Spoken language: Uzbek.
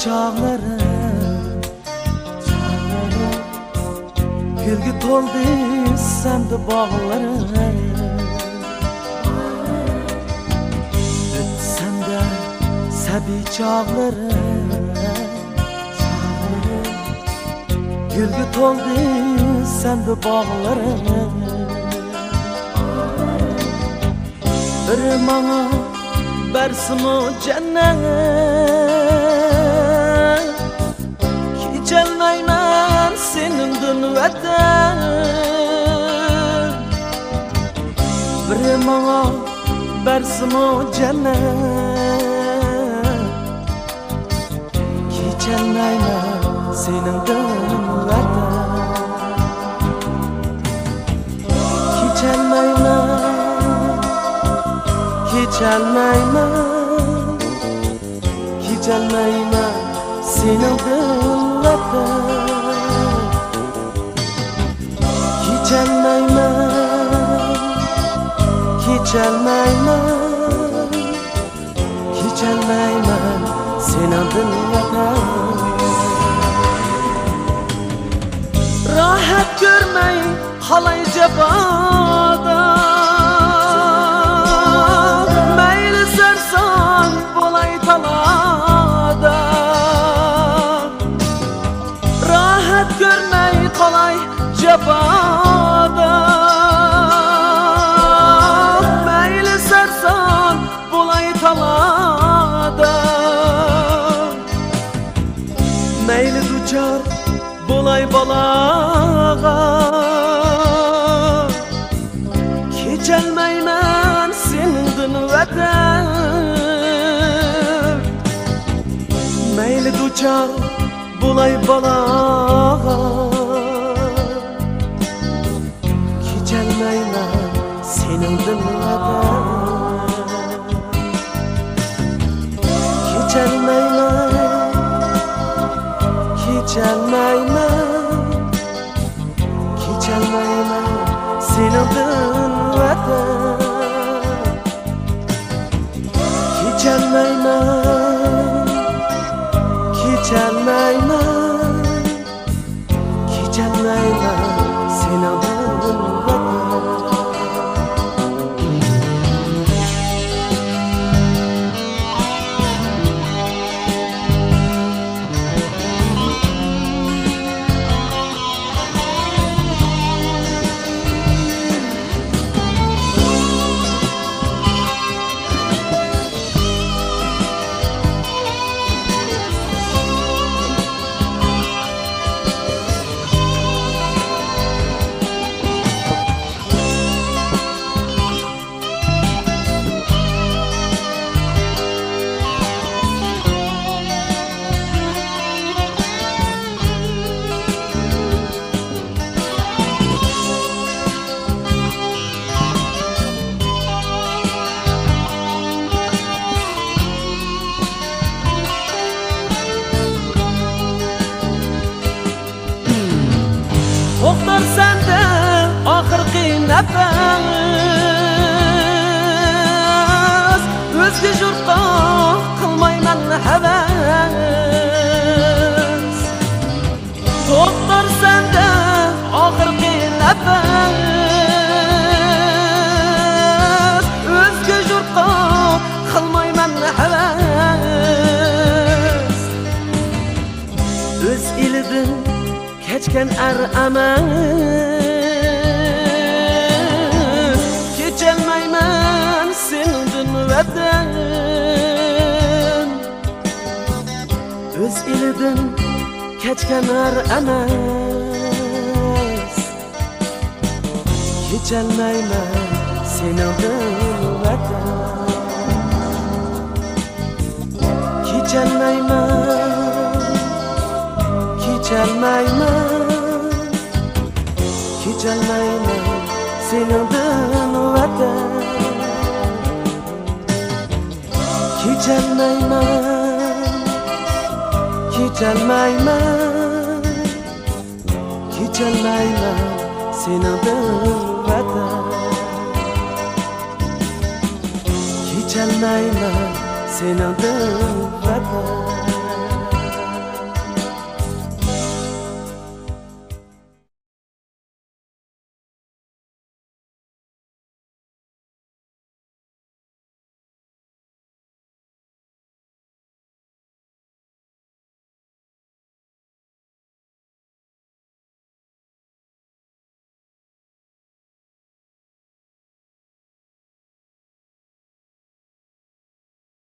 çağlarım Gülgü toldu sende bağlarım Sende sebi çağlarım Gülgü toldu sende bağlarım Bir bana bersimi cennet Geçelmeymen senin dünveten Bir bana bersimi cennet Geçelmeymen senin dünveten Geçelmeymen Geçelmeymen senin dilleten Geçelmeymen senin dilleten Rahat görmey halay cebada kolay cebada Meyli sersan bulay talada Meyli duçar bulay balağa Keçelmeymen senin vatan Meyli duçar bulay balağa Geçelmeymen senin dilleten Geçelmeymen senin dilleten Geçelmeymen senin To'xtar sende oxirgi nafas O'zga jurtqa qilmayman havas To'xtar sende oxirgi nafas O'zga jurtqa qilmayman havas O'z elidan kechgan emas Geçelmeymen senin vatan O'z elidan kechgan emas Geçelmeymen senin vatan Geçelmeymen senin vatan Geçelmeymen senin vatan Geçelmeymen senin vatan